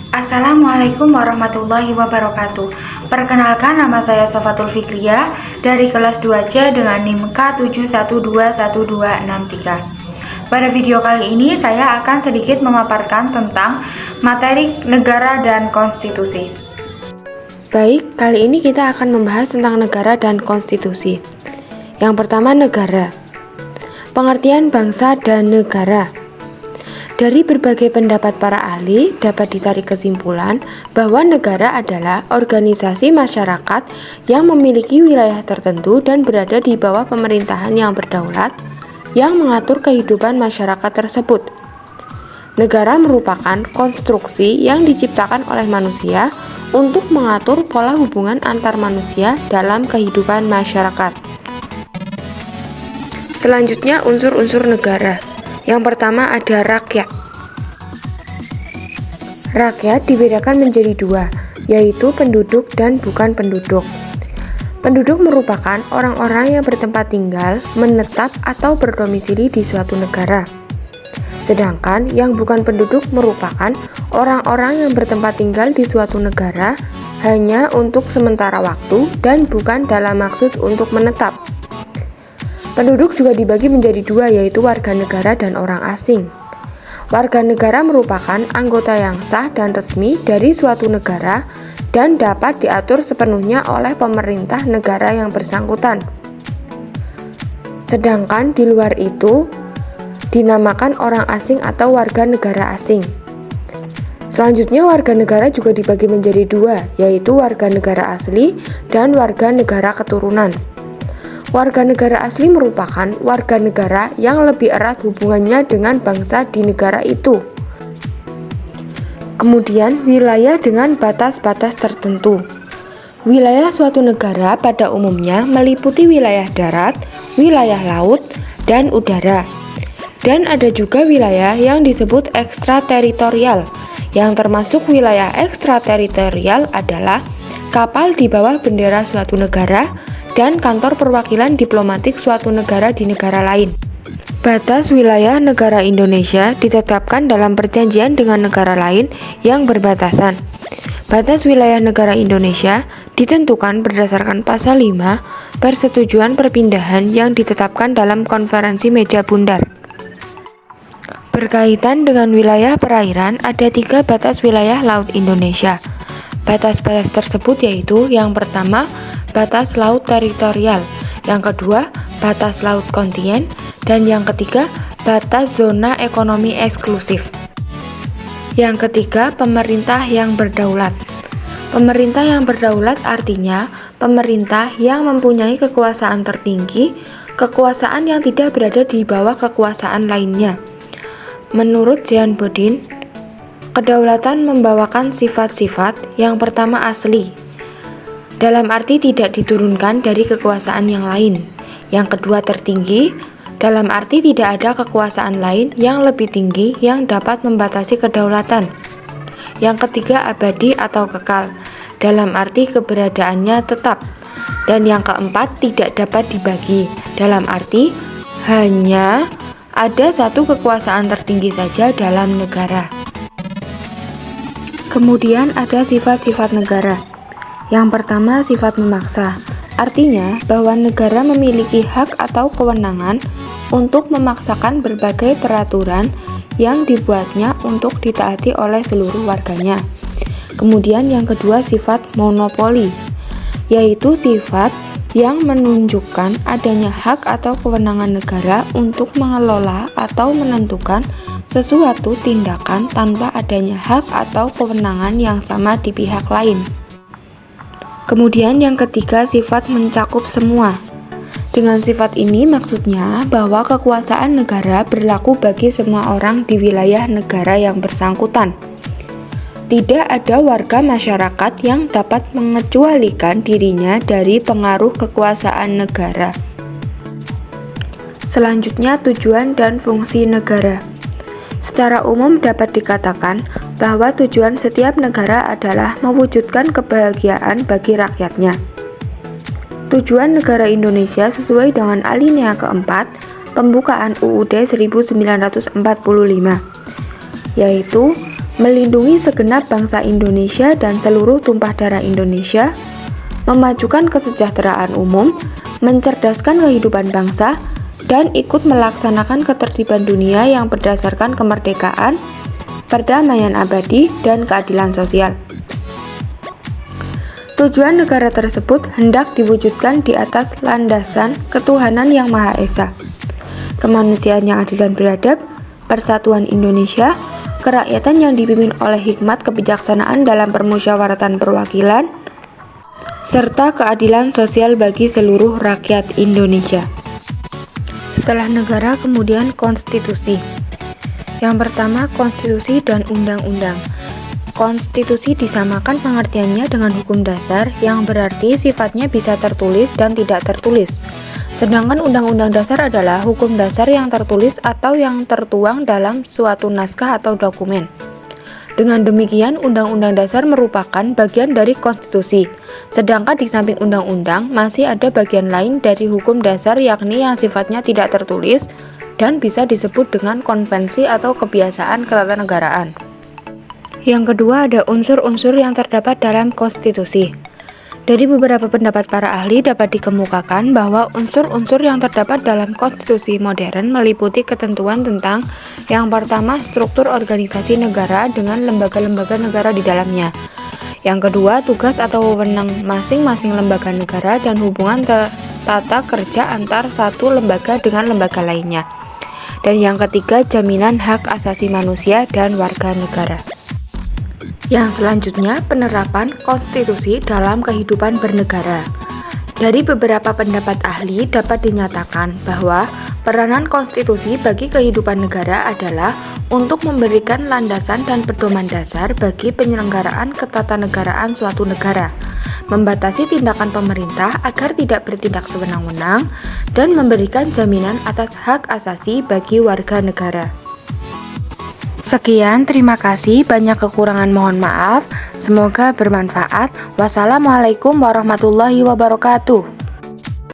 Assalamualaikum warahmatullahi wabarakatuh. Perkenalkan, nama saya Sofatul Fikriya dari kelas 2C dengan NIM K71212363. Pada video kali ini saya akan sedikit memaparkan tentang materi negara dan konstitusi. Baik, kali ini kita akan membahas tentang negara dan konstitusi. Yang pertama, negara. Pengertian bangsa dan negara. Dari berbagai pendapat para ahli, dapat ditarik kesimpulan bahwa negara adalah organisasi masyarakat yang memiliki wilayah tertentu dan berada di bawah pemerintahan yang berdaulat yang mengatur kehidupan masyarakat tersebut. Negara merupakan konstruksi yang diciptakan oleh manusia untuk mengatur pola hubungan antar manusia dalam kehidupan masyarakat. Selanjutnya, unsur-unsur negara. Yang pertama ada rakyat. Rakyat dibedakan menjadi dua, yaitu penduduk dan bukan penduduk. Penduduk merupakan orang-orang yang bertempat tinggal, menetap atau berdomisili di suatu negara. Sedangkan yang bukan penduduk merupakan orang-orang yang bertempat tinggal di suatu negara hanya untuk sementara waktu dan bukan dalam maksud untuk menetap. Penduduk juga dibagi menjadi dua, yaitu warga negara dan orang asing. Warga negara merupakan anggota yang sah dan resmi dari suatu negara dan dapat diatur sepenuhnya oleh pemerintah negara yang bersangkutan. Sedangkan di luar itu dinamakan orang asing atau warga negara asing. Selanjutnya, warga negara juga dibagi menjadi dua, yaitu warga negara asli dan warga negara keturunan. Warga negara asli merupakan warga negara yang lebih erat hubungannya dengan bangsa di negara itu. Kemudian, wilayah dengan batas-batas tertentu. Wilayah suatu negara pada umumnya meliputi wilayah darat, wilayah laut, dan udara. Dan ada juga wilayah yang disebut ekstrateritorial. Yang termasuk wilayah ekstrateritorial adalah kapal di bawah bendera suatu negara dan kantor perwakilan diplomatik suatu negara di negara lain. Batas wilayah negara Indonesia ditetapkan dalam perjanjian dengan negara lain yang berbatasan. Batas wilayah negara Indonesia ditentukan berdasarkan pasal 5 Persetujuan Perpindahan yang ditetapkan dalam Konferensi Meja Bundar. Berkaitan dengan wilayah perairan, ada 3 batas wilayah laut Indonesia. Batas-batas tersebut yaitu yang pertama, batas laut teritorial, yang kedua, batas laut kontinen, dan yang ketiga, batas zona ekonomi eksklusif. Yang ketiga, pemerintah yang berdaulat. Pemerintah yang berdaulat artinya pemerintah yang mempunyai kekuasaan tertinggi, kekuasaan yang tidak berada di bawah kekuasaan lainnya. Menurut Jean Bodin, kedaulatan membawakan sifat-sifat yang pertama asli, dalam arti tidak diturunkan dari kekuasaan yang lain. Yang kedua tertinggi, dalam arti tidak ada kekuasaan lain yang lebih tinggi yang dapat membatasi kedaulatan. Yang ketiga abadi atau kekal, dalam arti keberadaannya tetap. Dan yang keempat tidak dapat dibagi, dalam arti hanya ada satu kekuasaan tertinggi saja dalam negara. Kemudian ada sifat-sifat negara. Yang pertama, sifat memaksa. Artinya bahwa negara memiliki hak atau kewenangan untuk memaksakan berbagai peraturan yang dibuatnya untuk ditaati oleh seluruh warganya. Kemudian yang kedua, sifat monopoli, yaitu sifat yang menunjukkan adanya hak atau kewenangan negara untuk mengelola atau menentukan sesuatu tindakan tanpa adanya hak atau kewenangan yang sama di pihak lain. Kemudian yang ketiga, sifat mencakup semua. Dengan sifat ini maksudnya bahwa kekuasaan negara berlaku bagi semua orang di wilayah negara yang bersangkutan. Tidak ada warga masyarakat yang dapat mengecualikan dirinya dari pengaruh kekuasaan negara. Selanjutnya, tujuan dan fungsi negara. Secara umum dapat dikatakan bahwa tujuan setiap negara adalah mewujudkan kebahagiaan bagi rakyatnya. Tujuan negara Indonesia sesuai dengan alinea keempat pembukaan UUD 1945, yaitu melindungi segenap bangsa Indonesia dan seluruh tumpah darah Indonesia, memajukan kesejahteraan umum, mencerdaskan kehidupan bangsa, dan ikut melaksanakan ketertiban dunia yang berdasarkan kemerdekaan, perdamaian abadi, dan keadilan sosial. Tujuan negara tersebut hendak diwujudkan di atas landasan ketuhanan yang Maha Esa, kemanusiaan yang adil dan beradab, persatuan Indonesia, kerakyatan yang dipimpin oleh hikmat kebijaksanaan dalam permusyawaratan perwakilan, serta keadilan sosial bagi seluruh rakyat Indonesia. Setelah negara, kemudian konstitusi. Yang pertama, konstitusi dan undang-undang. Konstitusi disamakan pengertiannya dengan hukum dasar, yang berarti sifatnya bisa tertulis dan tidak tertulis. Sedangkan undang-undang dasar adalah hukum dasar yang tertulis atau yang tertuang dalam suatu naskah atau dokumen. Dengan demikian, undang-undang dasar merupakan bagian dari konstitusi. Sedangkan di samping undang-undang, masih ada bagian lain dari hukum dasar, yakni yang sifatnya tidak tertulis dan bisa disebut dengan konvensi atau kebiasaan ketatanegaraan. Yang kedua, ada unsur-unsur yang terdapat dalam konstitusi. Dari beberapa pendapat para ahli dapat dikemukakan bahwa unsur-unsur yang terdapat dalam konstitusi modern meliputi ketentuan tentang yang pertama, struktur organisasi negara dengan lembaga-lembaga negara di dalamnya. Yang kedua, tugas atau wewenang masing-masing lembaga negara dan hubungan tata kerja antar satu lembaga dengan lembaga lainnya. Dan yang ketiga, jaminan hak asasi manusia dan warga negara. Yang selanjutnya, penerapan konstitusi dalam kehidupan bernegara. Dari beberapa pendapat ahli dapat dinyatakan bahwa peranan konstitusi bagi kehidupan negara adalah untuk memberikan landasan dan pedoman dasar bagi penyelenggaraan ketatanegaraan suatu negara, membatasi tindakan pemerintah agar tidak bertindak sewenang-wenang, dan memberikan jaminan atas hak asasi bagi warga negara. Sekian, terima kasih. Banyak kekurangan mohon maaf. Semoga bermanfaat. Wassalamualaikum warahmatullahi wabarakatuh.